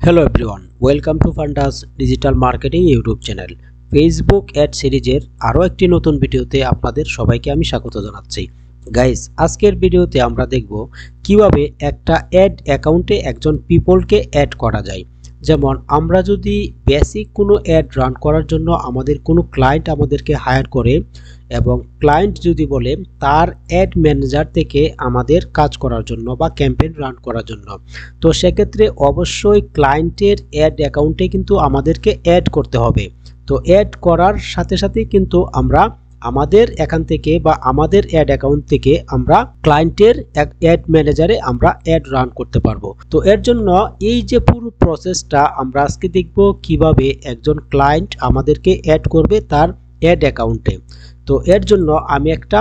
Hello everyone, welcome to ফান্ডাস digital marketing YouTube channel. Facebook ad সিরিজের আরও একটি নতুন ভিডিওতে আপনাদের সবাইকে আমি স্বাগত জানাচ্ছি। গাইস, আজকের ভিডিওতে আমরা দেখব কিভাবে একটা অ্যাড অ্যাকাউন্টে একজন পিপলকে অ্যাড করা যায়। যেমন আমরা যদি বেসিক কোনো অ্যাড রান করার জন্য আমাদের কোনো ক্লায়েন্ট আমাদেরকে হায়ার করে এবং ক্লায়েন্ট যদি বলে তার অ্যাড ম্যানেজার থেকে আমাদের কাজ করার জন্য বা ক্যাম্পেইন রান করার জন্য, তো সেক্ষেত্রে অবশ্যই ক্লায়েন্টের অ্যাড অ্যাকাউন্টে কিন্তু আমাদেরকে অ্যাড করতে হবে। তো অ্যাড করার সাথে সাথে কিন্তু আমরা আমাদের এখান থেকে বা আমাদের অ্যাড অ্যাকাউন্ট থেকে আমরা ক্লায়েন্টের অ্যাড ম্যানেজারে আমরা অ্যাড রান করতে পারবো। তো এর জন্য এই যে পুরো প্রসেসটা আমরা আজকে দেখব কিভাবে একজন ক্লায়েন্ট আমাদেরকে অ্যাড করবে তার অ্যাড অ্যাকাউন্টে। তো এর জন্য আমি একটা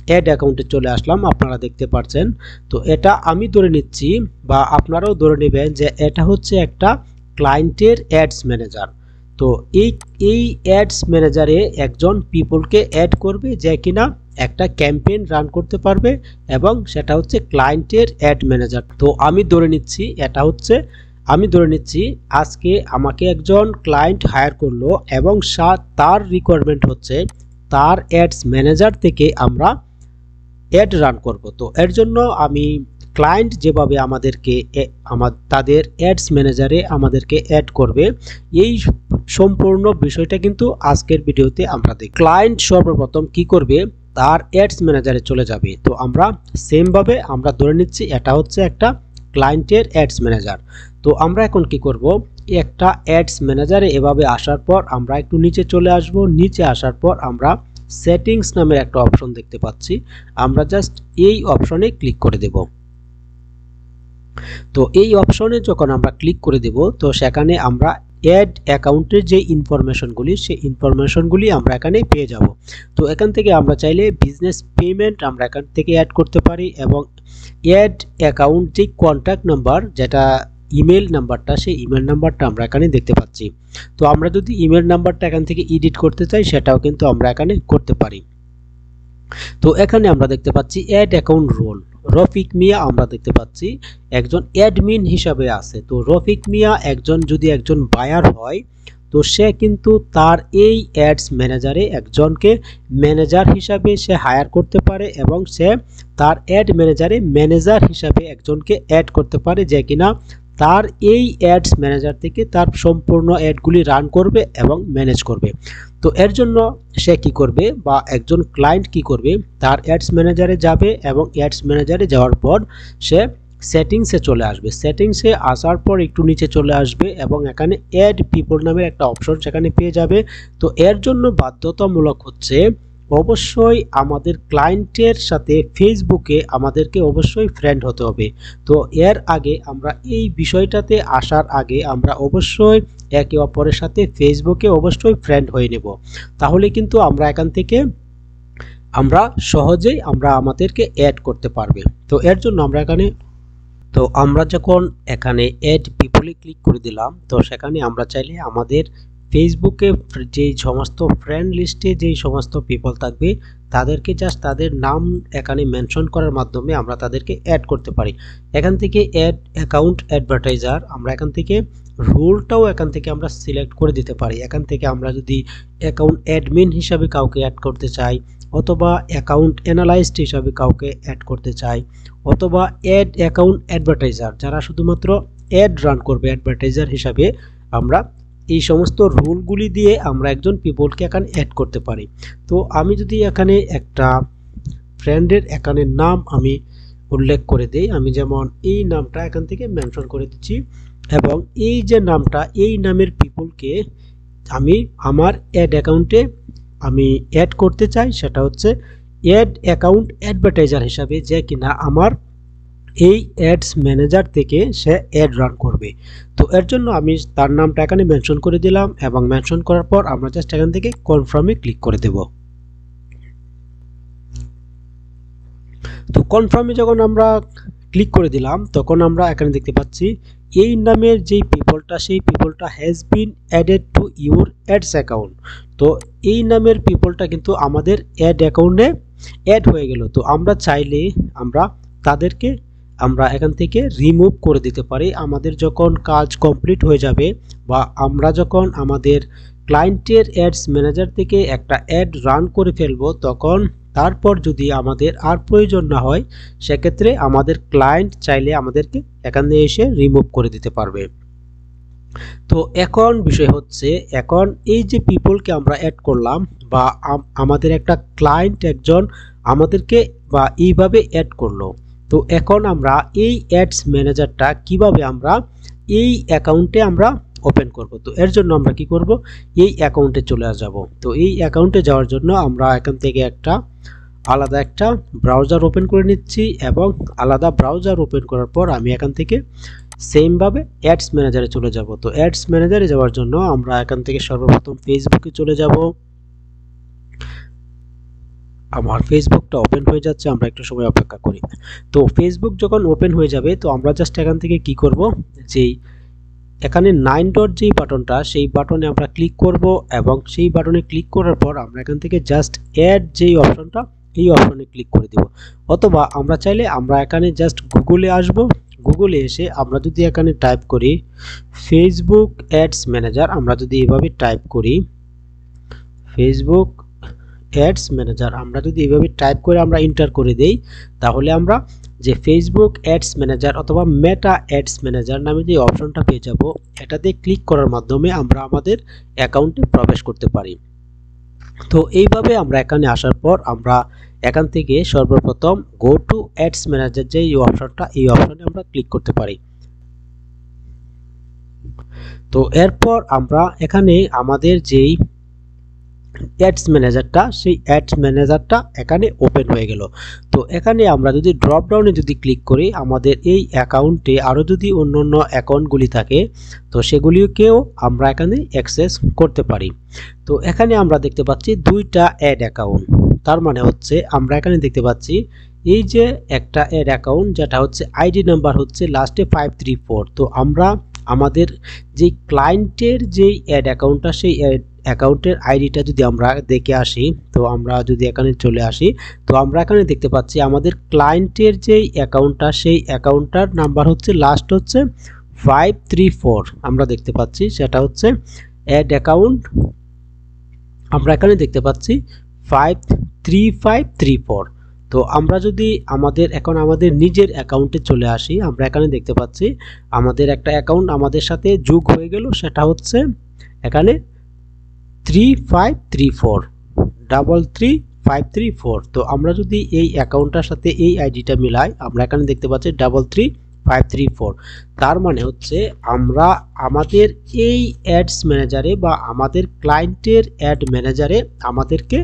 অ্যাড অ্যাকাউন্টে চলে আসলাম, আপনারা দেখতে পাচ্ছেন। তো এটা আমি ধরে নিচ্ছি বা আপনারাও ধরে নেবেন যে এটা হচ্ছে একটা ক্লায়েন্টের অ্যাডস ম্যানেজার। তো এই অ্যাডস ম্যানেজারে একজন পিপলকে অ্যাড করবে যে কিনা একটা ক্যাম্পেইন রান করতে পারবে এবং সেটা হচ্ছে ক্লায়েন্টের অ্যাড ম্যানেজার। তো আমি ধরে নিচ্ছি আজকে আমাকে একজন ক্লায়েন্ট হায়ার করলো এবং তার রিকোয়ারমেন্ট হচ্ছে তার অ্যাডস ম্যানেজার থেকে আমরা অ্যাড রান করব। তো এর জন্য আমি ক্লায়েন্ট যেভাবে আমাদেরকে তাদের অ্যাডস ম্যানেজারে আমাদেরকে অ্যাড করবে, এই সম্পূর্ণ বিষয়টা কিন্তু আজকের ভিডিওতে আমরা দেখব। ক্লায়েন্ট সর্বপ্রথম কি করবে, তার অ্যাডস ম্যানেজারে চলে যাবে। তো আমরা সেমভাবে আমরা ধরে নিচ্ছি এটা হচ্ছে একটা ক্লায়েন্টের অ্যাডস ম্যানেজার। তো আমরা এখন কি করব, একটা অ্যাডস ম্যানেজারে এভাবে আসার পর আমরা একটু নিচে চলে আসব। নিচে আসার পর আমরা সেটিংস নামের একটা অপশন দেখতে পাচ্ছি, আমরা জাস্ট এই অপশনে ক্লিক করে দেব। তো এই অপশনে যখন আমরা ক্লিক করে দেব, তো সেখানে আমরা অ্যাড অ্যাকাউন্টের যে ইনফরমেশনগুলি সেই ইনফরমেশনগুলি আমরা এখানে পেয়ে যাব। তো এখান থেকে আমরা চাইলে বিজনেস পেমেন্ট আমরা এখান থেকে অ্যাড করতে পারি এবং অ্যাড অ্যাকাউন্ট যে কন্ট্যাক্ট নাম্বার, যেটা ইমেল নাম্বারটা, সেই ইমেল নাম্বারটা আমরা এখানে দেখতে পাচ্ছি। তো আমরা যদি ইমেল নাম্বারটা এখান থেকে এডিট করতে চাই সেটাও কিন্তু আমরা এখানে করতে পারি। তো এখানে আমরা দেখতে পাচ্ছি অ্যাড অ্যাকাউন্ট রোল রফিক মিয়া আমরা দেখতে পাচ্ছি একজন অ্যাডমিন হিসাবে আছে। তো রফিক মিয়া যদি একজন বায়ার হয়, তো সে কিন্তু তার এই অ্যাডস ম্যানেজারে একজনকে ম্যানেজার হিসাবে সে হায়ার করতে পারে এবং সে তার অ্যাড ম্যানেজারে ম্যানেজার হিসাবে একজনকে অ্যাড করতে পারে যে কিনা তার এই অ্যাডস ম্যানেজার থেকে তার সম্পূর্ণ অ্যাডগুলি রান করবে এবং ম্যানেজ করবে। তো এর জন্য সে কি করবে বা একজন ক্লায়েন্ট কি করবে, তার অ্যাডস ম্যানেজারে যাবে এবং অ্যাডস ম্যানেজারে যাওয়ার পর সে সেটিংসে চলে আসবে। সেটিংসে আসার পর একটু নিচে চলে আসবে এবং এখানে অ্যাড পিপল নামের একটা অপশন সেখানে পেয়ে যাবে। তো এর জন্য বাধ্যতামূলক হচ্ছে অবশ্যই আমাদের ক্লায়েন্টের সাথে ফেসবুকে আমাদেরকে অবশ্যই ফ্রেন্ড হতে হবে। তো এর আগে আমরা এই বিষয়টাতে আসার আগে আমরা অবশ্যই একে অপরের সাথে ফেসবুকে অবশ্যই ফ্রেন্ড হয়ে নেব, তাহলে কিন্তু আমরা এখান থেকে আমরা সহজেই আমরা আমাদেরকে অ্যাড করতে পারবে। তো এর জন্য আমরা যখন এখানে অ্যাড পিপলে ক্লিক করে দিলাম, তো সেখানে আমরা চাইলে আমাদের ফেসবুকে যেই সমস্ত ফ্রেন্ড লিস্টে যেই সমস্ত পিপল থাকবে তাদেরকে জাস্ট তাদের নাম এখানে মেনশন করার মাধ্যমে আমরা তাদেরকে অ্যাড করতে পারি। এখান থেকে অ্যাড অ্যাকাউন্ট অ্যাডভার্টাইজার আমরা এখান থেকে রোলটাও এখান থেকে আমরা সিলেক্ট করে দিতে পারি। এখান থেকে আমরা যদি অ্যাকাউন্ট অ্যাডমিন হিসাবে কাউকে অ্যাড করতে চাই, অথবা অ্যাকাউন্ট অ্যানালাইস্ট হিসাবে কাউকে অ্যাড করতে চাই, অথবা অ্যাড অ্যাকাউন্ট অ্যাডভার্টাইজার যারা শুধুমাত্র অ্যাড রান করবে অ্যাডভার্টাইজার হিসাবে, আমরা এই সমস্ত রুলগুলি দিয়ে আমরা একজন পিপলকে এখানে অ্যাড করতে পারি। তো আমি যদি এখানে একটা ফ্রেন্ডের এখানে নাম আমি উল্লেখ করে দেই, আমি যেমন এই নামটা এখান থেকে মেনশন করে দিচ্ছি এবং এই যে নামটা, এই নামের পিপলকে আমি আমার অ্যাড অ্যাকাউন্টে আমি অ্যাড করতে চাই, সেটা হচ্ছে অ্যাড অ্যাকাউন্ট অ্যাডভার্টাইজার হিসাবে, যে কিনা আমার এই অ্যাডস ম্যানেজার থেকে সে অ্যাড রান করবে। তো এর জন্য আমি তার নামটা এখানে মেনশন করে দিলাম এবং মেনশন করার পর আমরা জাস্ট এখান থেকে কনফার্মে ক্লিক করে দেব। তো কনফার্মে যখন আমরা ক্লিক করে দিলাম, তখন আমরা এখানে দেখতে পাচ্ছি এই নামের যেই পিপলটা, সেই পিপলটা has been added to your ads account. তো এই নামের পিপলটা কিন্তু আমাদের অ্যাড অ্যাকাউন্টে অ্যাড হয়ে গেল। তো আমরা চাইলে আমরা তাদেরকে আমরা এখান থেকে রিমুভ করে দিতে পারি। আমাদের যখন কাজ কমপ্লিট হয়ে যাবে বা আমরা যখন আমাদের ক্লায়েন্টের অ্যাডস ম্যানেজার থেকে একটা অ্যাড রান করে ফেলবো, তখন তারপর যদি আমাদের আর প্রয়োজন না হয়, সেক্ষেত্রে আমাদের ক্লায়েন্ট চাইলে আমাদেরকে এখানে এসে রিমুভ করে দিতে পারবে। তো এখন বিষয় হচ্ছে, এখন এই যে পিপলকে আমরা অ্যাড করলাম বা আমাদের একটা ক্লায়েন্ট একজন আমাদেরকে বা এইভাবে অ্যাড করলো, তো এখন আমরা এই অ্যাডস ম্যানেজারটা কিভাবে আমরা এই অ্যাকাউন্টে আমরা ওপেন করব। তো এর জন্য আমরা কি করব, এই অ্যাকাউন্টে চলে যাব। তো এই অ্যাকাউন্টে যাওয়ার জন্য আমরা এখান থেকে আলাদা একটা ব্রাউজার ওপেন করে নিচ্ছি এবং আলাদা ব্রাউজার ওপেন করার পর আমি এখান থেকে সেম ভাবে অ্যাডস ম্যানেজারে চলে যাব। তো অ্যাডস ম্যানেজারে যাওয়ার জন্য আমরা এখান থেকে সর্বপ্রথম ফেসবুকে চলে যাব। আমার ফেসবুকটা ওপেন হয়ে যাচ্ছে, আমরা একটু সময় অপেক্ষা করি। তো ফেসবুক যখন ওপেন হয়ে যাবে, তো আমরা জাস্ট এখান থেকে কি করব, যেই এখানে 9 ডট যেই বাটনটা, সেই বাটনে আমরা ক্লিক করব এবং সেই বাটনে ক্লিক করার পর আমরা এখান থেকে জাস্ট অ্যাড যেই অপশনটা, এই অপশনে ক্লিক করে দিব। অথবা আমরা চাইলে আমরা এখানে জাস্ট গুগলে আসব। গুগলে এসে আমরা যদি এখানে টাইপ করি ফেসবুক অ্যাডস ম্যানেজার, আমরা যদি এভাবে টাইপ করি ফেসবুক অ্যাডস ম্যানেজার, আমরা যদি এভাবে টাইপ করে আমরা এন্টার করে দেই, তাহলে আমরা যে ফেসবুক অ্যাডস ম্যানেজার অথবা মেটা অ্যাডস ম্যানেজার নামে যে অপশনটা পেয়ে যাব, এটাতে ক্লিক করার মাধ্যমে আমরা আমাদের অ্যাকাউন্টে প্রবেশ করতে পারি। তো এইভাবে আমরা এখানে আসার পর আমরা এখান থেকে সর্বপ্রথম গো টু অ্যাডস ম্যানেজার যে অপশনটা, এই অপশনে আমরা ক্লিক করতে পারি। তো এরপর আমরা এখানে আমাদের যেই অ্যাডস ম্যানেজারটা, সেই অ্যাডস ম্যানেজারটা এখানে ওপেন হয়ে গেল। তো এখানে আমরা যদি ড্রপ ডাউনে যদি ক্লিক করি, আমাদের এই অ্যাকাউন্টে আরও যদি অন্য অ্যাকাউন্টগুলি থাকে, তো সেগুলিকেও আমরা এখানে অ্যাক্সেস করতে পারি। তো এখানে আমরা দেখতে পাচ্ছি দুইটা অ্যাড অ্যাকাউন্ট, তার মানে হচ্ছে আমরা এখানে দেখতে পাচ্ছি এই যে একটা অ্যাড অ্যাকাউন্ট, যেটা হচ্ছে আইডি নাম্বার হচ্ছে লাস্টে 534। তো আমরা আমাদের যে ক্লায়েন্টের যেই অ্যাড অ্যাকাউন্টটা, সেই অ্যাকাউন্টের আইডিটা যদি আমরা দেখে আসি, তো আমরা যদি এখানে চলে আসি, তো আমরা এখানে দেখতে পাচ্ছি আমাদের ক্লায়েন্টের যেই অ্যাকাউন্টটা, সেই অ্যাকাউন্টটার নাম্বার হচ্ছে লাস্ট হচ্ছে 534। আমরা দেখতে পাচ্ছি সেটা হচ্ছে অ্যাড অ্যাকাউন্ট, আমরা এখানে দেখতে পাচ্ছি 53534। তো আমরা যদি এখন আমাদের নিজের অ্যাকাউন্টে চলে আসি, আমরা এখানে দেখতে পাচ্ছি আমাদের একটা অ্যাকাউন্ট আমাদের সাথে যোগ হয়ে গেল, সেটা হচ্ছে এখানে 35334। তো আমরা যদি এই অ্যাকাউন্টটার সাথে এই আইডিটা মিলাই, আমরা এখানে দেখতে পাচ্ছি 33534। তার মানে হচ্ছে আমরা আমাদের এই অ্যাডস ম্যানেজারে বা আমাদের ক্লায়েন্টের অ্যাড ম্যানেজারে আমাদেরকে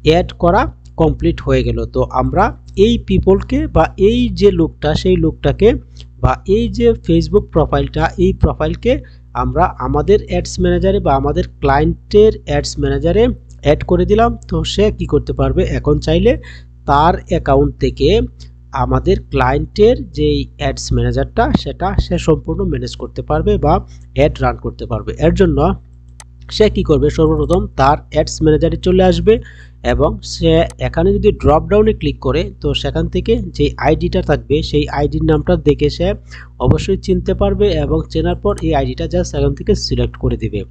অ্যাড করা কমপ্লিট হয়ে গেল। তো আমরা এই পিপলকে বা এই যে লোকটা, সেই লোকটাকে বা এই যে ফেসবুক প্রোফাইলটা, এই প্রোফাইলকে আমরা আমাদের অ্যাডস ম্যানেজারে বা আমাদের ক্লায়েন্টের অ্যাডস ম্যানেজারে অ্যাড করে দিলাম। তো সে কি করতে পারবে, এখন চাইলে তার অ্যাকাউন্ট থেকে আমাদের ক্লায়েন্টের যেই অ্যাডস ম্যানেজারটা, সেটা সে সম্পূর্ণ ম্যানেজ করতে পারবে বা অ্যাড রান করতে পারবে। এর জন্য সে কি করবে, সর্বপ্রথম তার অ্যাডস ম্যানেজারে চলে আসবে এবং সে এখানে যদি ড্রপ ডাউনে ক্লিক করে, তো সেখান থেকে যে আইডিটা থাকবে, সেই আইডির নামটা দেখে সে অবশ্যই চিনতে পারবে এবং চেনার পর এই আইডিটা জাস্ট এখান থেকে সিলেক্ট করে দিবে।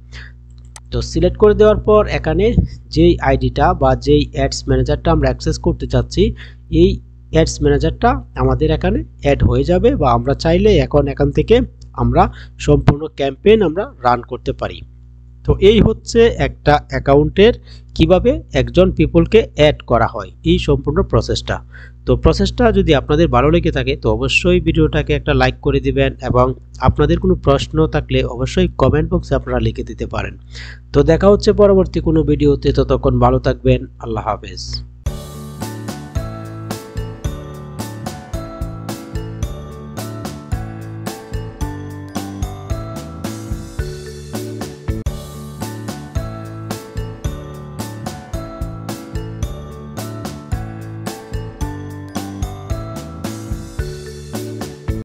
তো সিলেক্ট করে দেওয়ার পর এখানে যেই আইডিটা বা যেই অ্যাডস ম্যানেজারটা আমরা অ্যাক্সেস করতে চাচ্ছি, এই অ্যাডস ম্যানেজারটা আমাদের এখানে অ্যাড হয়ে যাবে বা আমরা চাইলে এখান থেকে আমরা সম্পূর্ণ ক্যাম্পেইন আমরা রান করতে পারি। তো এই হচ্ছে একটা অ্যাকাউন্টের কিভাবে একজন পিপলকে অ্যাড করা হয়, এই সম্পূর্ণ প্রসেসটা। তো প্রসেসটা যদি আপনাদের ভালো লেগে থাকে, তো অবশ্যই ভিডিওটাকে একটা লাইক করে দিবেন এবং আপনাদের কোনো প্রশ্ন থাকলে অবশ্যই কমেন্ট বক্সে আপনারা লিখে দিতে পারেন। তো দেখা হচ্ছে পরবর্তী কোনো ভিডিওতে, ততক্ষণ ভালো থাকবেন। আল্লাহ হাফেজ।